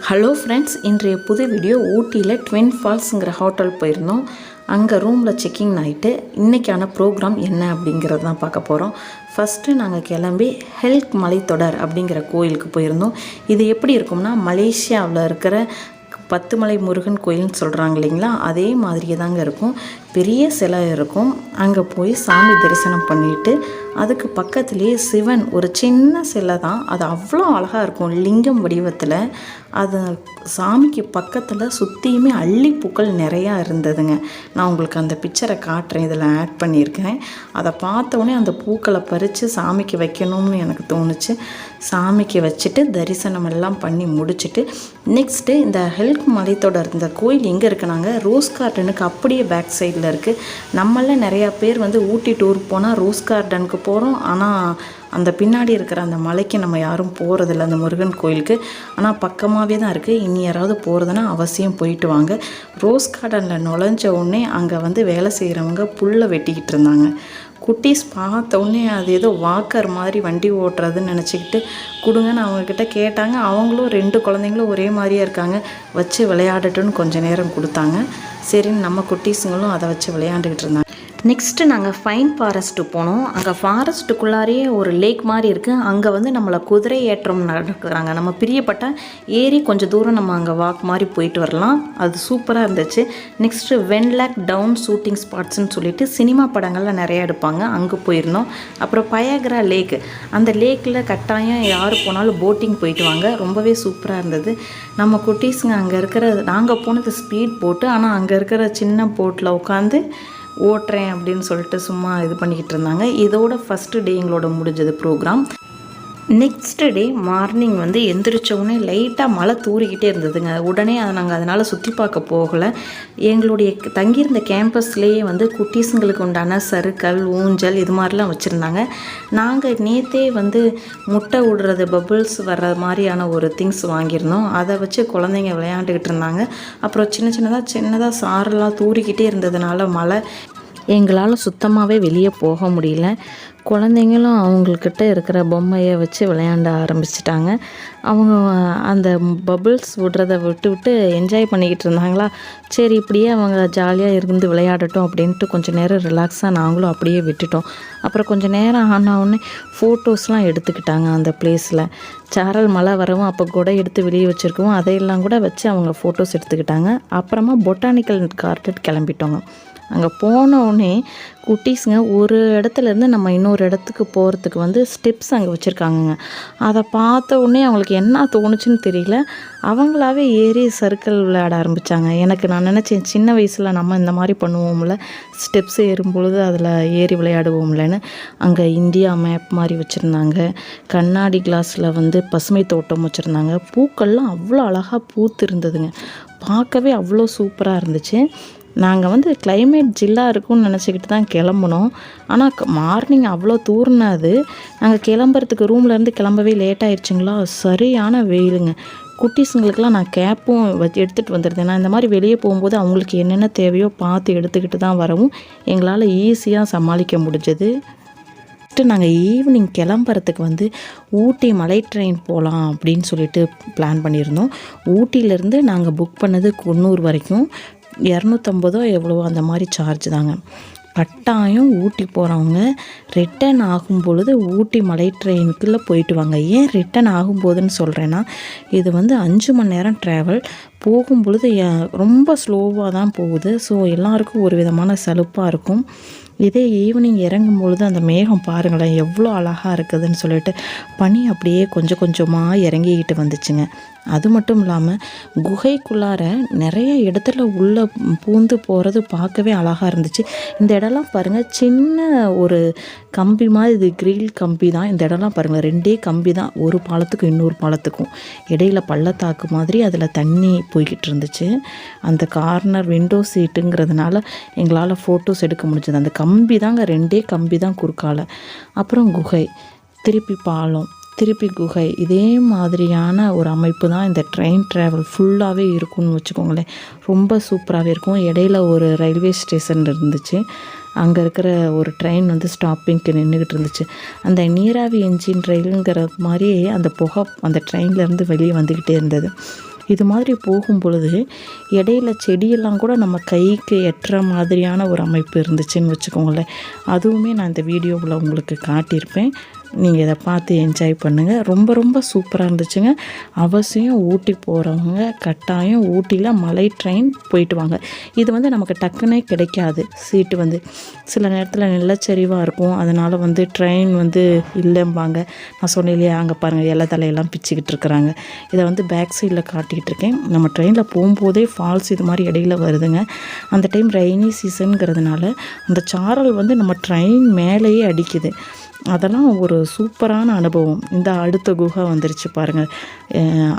Hello friends, இன்றைய புது video ஊட்டியில் ட்வின் ஃபால்ஸுங்கிற ஹோட்டல் போயிருந்தோம். அங்கே ரூமில் செக்கிங் ஆகிட்டு இன்றைக்கான ப்ரோக்ராம் என்ன அப்படிங்கிறது தான் பார்க்க போகிறோம். ஃபஸ்ட்டு நாங்கள் கிளம்பி ஹெல்க் மலைத்தொடர் அப்படிங்கிற கோயிலுக்கு போயிருந்தோம். இது எப்படி இருக்கும்னா, மலேசியாவில் இருக்கிற 10 மலை முருகன் கோயில்னு சொல்கிறாங்க இல்லைங்களா, அதே மாதிரியே தாங்க இருக்கும். பெரிய சிலை இருக்கும். அங்கே போய் சாமி தரிசனம் பண்ணிவிட்டு அதுக்கு பக்கத்துலேயே சிவன் ஒரு சின்ன சிலை தான், அது அவ்வளோ அழகாக இருக்கும், லிங்கம் வடிவத்தில். அது சாமிக்கு பக்கத்தில் சுற்றியுமே அள்ளிப்பூக்கள் நிறையா இருந்ததுங்க. நான் உங்களுக்கு அந்த பிக்சரை காட்டுறேன், இதில் ஆட் பண்ணியிருக்கேன். அதை பார்த்தோன்னே அந்த பூக்களை பறித்து சாமிக்கு வைக்கணும்னு எனக்கு தோணுச்சு. சாமிக்கு வச்சுட்டு தரிசனம் எல்லாம் பண்ணி முடிச்சுட்டு நெக்ஸ்ட்டு இந்த ஹெல்க் மலைத்தொடர் இந்த கோயில் எங்கே இருக்குனாங்க, ரோஸ் கார்டனுக்கு அப்படியே பேக் சைடில் இருக்குது. நம்மள நிறையா பேர் ஊட்டி டூர் போனால் ரோஸ் கார்டனுக்கு போகிறோம், ஆனால் அந்த பின்னாடி இருக்கிற அந்த மலைக்கு நம்ம யாரும் போகிறதில்ல, அந்த முருகன் கோயிலுக்கு. ஆனால் பக்கமாகவே தான் இருக்குது. இனி யாராவது போகிறதுனா அவசியம் போயிட்டு வாங்க. ரோஸ் கார்டனில் நுழைஞ்ச உடனே அங்கே வேலை செய்கிறவங்க புல்லை வெட்டிக்கிட்டு இருந்தாங்க. குட்டீஸ் பார்த்த உடனே அது ஏதோ வாக்கர் மாதிரி வண்டி ஓட்டுறதுன்னு நினச்சிக்கிட்டு கொடுங்கன்னு அவங்கக்கிட்ட கேட்டாங்க. அவங்களும் 2 குழந்தைங்களும் ஒரே மாதிரியே இருக்காங்க, வச்சு விளையாடட்டுன்னு கொஞ்சம் நேரம் கொடுத்தாங்க. சரின்னு நம்ம குட்டீஸுங்களும் அதை வச்சு விளையாண்டுக்கிட்டு இருந்தாங்க. நெக்ஸ்ட்டு நாங்கள் ஃபைன் ஃபாரஸ்ட்டு போனோம். அங்கே ஃபாரஸ்ட்டுக்குள்ளாரையே ஒரு லேக் மாதிரி இருக்குது. அங்கே நம்மளை குதிரை ஏற்றம் நடக்கிறாங்க. நம்ம பிரியப்பட்ட ஏறி கொஞ்சம் தூரம் நம்ம அங்கே வாக் மாதிரி போயிட்டு வரலாம். அது சூப்பராக இருந்துச்சு. நெக்ஸ்ட்டு வென்லாக் டவுன் ஷூட்டிங் ஸ்பாட்ஸ்ன்னு சொல்லிட்டு சினிமா படங்கள்லாம் நிறையா எடுப்பாங்க, அங்கே போயிருந்தோம். அப்புறம் பயாகரா லேக், அந்த லேக்கில் கட்டாயம் யார் போனாலும் போட்டிங் போயிட்டு வாங்க, ரொம்பவே சூப்பராக இருந்தது. நம்ம குட்டீஸுங்க அங்கே இருக்கிற, நாங்கள் போனது ஸ்பீட் போட்டு, ஆனால் அங்கே இருக்கிற சின்ன போட்டில் உட்காந்து ஓட்டுறேன் அப்படின்னு சொல்லிட்டு சும்மா இது பண்ணிக்கிட்டு இருந்தாங்க. இதோட ஃபஸ்ட்டு டே எங்களோட முடிஞ்சது ப்ரோக்ராம். நெக்ஸ்ட்டு டே மார்னிங் எந்திரிச்சோடனே லைட்டாக மழை தூறிக்கிட்டே இருந்ததுங்க. உடனே நாங்கள் அதனால் சுற்றி பார்க்க போகலை. எங்களுடைய தங்கியிருந்த கேம்பஸ்லேயே குட்டீஸுங்களுக்கு உண்டான சறுக்கல், ஊஞ்சல் இது மாதிரிலாம் வச்சுருந்தாங்க. நாங்கள் நேற்றே முட்டை விடுறது, பபுள்ஸ் வர்ற மாதிரியான ஒரு திங்ஸ் வாங்கியிருந்தோம். அதை வச்சு குழந்தைங்க விளையாண்டுக்கிட்டு இருந்தாங்க. அப்புறம் சின்னதாக சாரெல்லாம் தூறிக்கிட்டே இருந்ததுனால மழை எங்களால் சுத்தமாகவே வெளியே போக முடியல. குழந்தைங்களும் அவங்கக்கிட்ட இருக்கிற பொம்மையை வச்சு விளையாட ஆரம்பிச்சிட்டாங்க. அவங்க அந்த பபுள்ஸ் விடுறத விட்டு என்ஜாய் பண்ணிக்கிட்டு இருந்தாங்களா. சரி, இப்படியே அவங்க ஜாலியாக இருந்து விளையாடட்டும் அப்படின்ட்டு கொஞ்சம் நேரம் ரிலாக்ஸாக நாங்களும் அப்படியே விட்டுட்டோம். அப்புறம் கொஞ்சம் நேரம் ஆனவுடனே ஃபோட்டோஸ்லாம் எடுத்துக்கிட்டாங்க அந்த பிளேஸில். சாரல் மழை வரவும் அப்போ கூட எடுத்து வெளியே வச்சுருக்கவும் அதையெல்லாம் கூட வச்சு அவங்க ஃபோட்டோஸ் எடுத்துக்கிட்டாங்க. அப்புறமா பொட்டானிக்கல் கார்டன் கிளம்பிட்டோங்க. அங்கே போனோடனே குட்டீஸுங்க ஒரு இடத்துலேருந்து நம்ம இன்னொரு இடத்துக்கு போகிறதுக்கு ஸ்டெப்ஸ் அங்கே வச்சுருக்காங்கங்க. அதை பார்த்த உடனே அவங்களுக்கு என்ன தோணுச்சுன்னு தெரியல, அவங்களாவே ஏறி சர்க்கிள் விளையாட ஆரம்பித்தாங்க. நான் நினச்சேன், சின்ன வயசில் நம்ம இந்த மாதிரி பண்ணுவோம்ல, ஸ்டெப்ஸ் ஏறும்பொழுது அதில் ஏறி விளையாடுவோம்லன்னு. அங்கே இந்தியா மேப் மாதிரி வச்சுருந்தாங்க. கண்ணாடி கிளாஸில் பசுமை தோட்டம் வச்சுருந்தாங்க. பூக்கள்லாம் அவ்வளோ அழகாக பூத்து இருந்ததுங்க. பார்க்கவே அவ்வளோ சூப்பராக இருந்துச்சு. நாங்கள் கிளைமேட் ஜில்லாக இருக்கும்னு நினச்சிக்கிட்டு தான் கிளம்புனோம். ஆனால் மார்னிங் அவ்வளோ தூர்னது. நாங்கள் கிளம்புறதுக்கு ரூம்லேருந்து கிளம்பவே லேட் ஆகிடுச்சிங்களா, சரியான வெயிலுங்க. குட்டீஸுங்களுக்கெல்லாம் நான் கேப்பும் எடுத்துகிட்டு வந்துடுறேன். நான் இந்த மாதிரி வெளியே போகும்போது அவங்களுக்கு என்னென்ன தேவையோ பார்த்து எடுத்துக்கிட்டு தான் வரவும் எங்களால் ஈஸியாக சமாளிக்க முடிஞ்சது. நாங்கள் ஈவினிங் கிளம்புறதுக்கு ஊட்டி மலை ட்ரெயின் போகலாம் அப்படின்னு சொல்லிட்டு பிளான் பண்ணியிருந்தோம். ஊட்டியிலேருந்து நாங்கள் புக் பண்ணது குன்னூர் வரைக்கும் 250 எவ்வளவோ அந்த மாதிரி சார்ஜ் தாங்க. கட்டாயம் ஊட்டி போகிறவங்க ரிட்டன் ஆகும் பொழுது ஊட்டி மலை ட்ரெயினுக்குள்ளே போயிட்டு வாங்க. ஏன் ரிட்டன் ஆகும்போதுன்னு சொல்கிறேன்னா, இது 5 மணி நேரம் ட்ராவல். போகும் பொழுது ரொம்ப ஸ்லோவாக தான் போகுது. ஸோ எல்லாருக்கும் ஒரு விதமான சலுப்பாக இருக்கும். இதே ஈவினிங் இறங்கும் பொழுது அந்த மேகம் பாருங்களேன் எவ்வளோ அழகாக இருக்குதுன்னு சொல்லிட்டு பனி அப்படியே கொஞ்சம் கொஞ்சமாக இறங்கிக்கிட்டு வந்துச்சுங்க. அது மட்டும் இல்லாமல் குகைக்குள்ளார நிறைய இடத்துல உள்ளே பூந்து போகிறது பார்க்கவே அழகாக இருந்துச்சு. இந்த இடம்லாம் பாருங்கள், சின்ன ஒரு கம்பி மாதிரி, இது கிரில் கம்பி தான். இந்த இடம்லாம் பாருங்கள், 2 கம்பி தான், ஒரு பாலத்துக்கும் இன்னொரு பாலத்துக்கும் இடையில் பள்ளத்தாக்கு மாதிரி அதில் தண்ணி போய்கிட்டு இருந்துச்சு. அந்த கார்னர் விண்டோ சீட்டுங்கிறதுனால எங்களால் ஃபோட்டோஸ் எடுக்க முடிஞ்சது. அந்த கம்பி தாங்க, 2 கம்பி தான் குறுக்கால. அப்புறம் குகை, திருப்பி பாலம், திருப்பி குகை, இதே மாதிரியான ஒரு அமைப்பு தான் இந்த ட்ரெயின் ட்ராவல் ஃபுல்லாகவே இருக்கும்னு வச்சுக்கோங்களேன். ரொம்ப சூப்பராகவே இருக்கும். இடையில ஒரு ரயில்வே ஸ்டேஷன் இருந்துச்சு. அங்கே இருக்கிற ஒரு ட்ரெயின் ஸ்டாப்பிங்க்கு நின்றுக்கிட்டு இருந்துச்சு. அந்த நீராவி என்ஜின் ரயிலுங்கிற மாதிரி அந்த புகை அந்த ட்ரெயின்லேருந்து வெளியே வந்துக்கிட்டே இருந்தது. இது மாதிரி போகும் பொழுது இடையில செடியெல்லாம் கூட நம்ம கைக்கு எட்டுற மாதிரியான ஒரு அமைப்பு இருந்துச்சுன்னு வச்சுக்கோங்களேன். அதுவுமே நான் இந்த வீடியோவில் உங்களுக்கு காட்டியிருப்பேன். நீங்கள் இதை பார்த்து என்ஜாய் பண்ணுங்கள். ரொம்ப ரொம்ப சூப்பராக இருந்துச்சுங்க. அவசியம் ஊட்டி போகிறவங்க கட்டாயம் ஊட்டியில் மலை ட்ரெயின் போயிட்டு வாங்க. இது வந்து நமக்கு டக்குன்னே கிடைக்காது. சீட்டு வந்து சில நேரத்தில் நிலச்சரிவாக இருக்கும், அதனால் வந்து ட்ரெயின் வந்து இல்லைம்பாங்க. நான் சொன்னேன் இல்லையா, அங்கே பாருங்கள் இலை தலையெல்லாம் பிச்சுக்கிட்டு இருக்கிறாங்க. இதை வந்து பேக் சைடில் காட்டிக்கிட்டு இருக்கேன். நம்ம ட்ரெயினில் போகும்போதே ஃபால்ஸ் இது மாதிரி இடையில வருதுங்க. அந்த டைம் ரெய்னி சீசனுங்கிறதுனால அந்த சாரல் வந்து நம்ம ட்ரெயின் மேலேயே அடிக்குது. அதெல்லாம் ஒரு சூப்பரான அனுபவம். இந்த அடுத்த குகை வந்துருச்சு பாருங்கள்.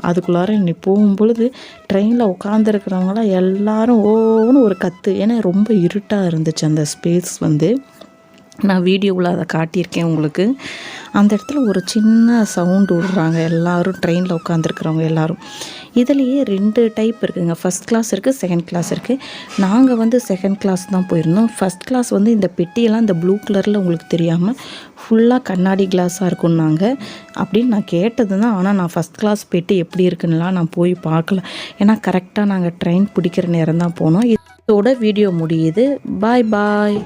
அதுக்குள்ளார இன்னி போகும்பொழுது ட்ரெயினில் உட்காந்துருக்கிறவங்களாம் எல்லாரும் ஓன்னு ஒரு கத்து. ஏன்னா ரொம்ப இருட்டாக இருந்துச்சு அந்த ஸ்பேஸ் வந்து. நான் வீடியோவில் அதை காட்டியிருக்கேன் உங்களுக்கு. அந்த இடத்துல ஒரு சின்ன சவுண்டு விடுறாங்க எல்லோரும், ட்ரெயினில் உட்காந்துருக்குறவங்க எல்லோரும். இதுலேயே 2 டைப் இருக்குதுங்க. ஃபஸ்ட் கிளாஸ் இருக்குது, செகண்ட் கிளாஸ் இருக்குது. நாங்கள் வந்து செகண்ட் கிளாஸ் தான் போயிருந்தோம். ஃபஸ்ட் கிளாஸ் வந்து இந்த பெட்டியெல்லாம் இந்த ப்ளூ கலரில் உங்களுக்கு தெரியாமல் ஃபுல்லாக கண்ணாடி கிளாஸாக இருக்குன்னாங்க அப்படின்னு நான் கேட்டது தான். ஆனால் நான் ஃபஸ்ட் கிளாஸ் பெட்டி எப்படி இருக்குன்னுலாம் நான் போய் பார்க்கல. ஏன்னா கரெக்டாக நாங்கள் ட்ரெயின் பிடிக்கிற நேரம் தான் போனோம். இதோட வீடியோ முடியுது. பாய் பாய்.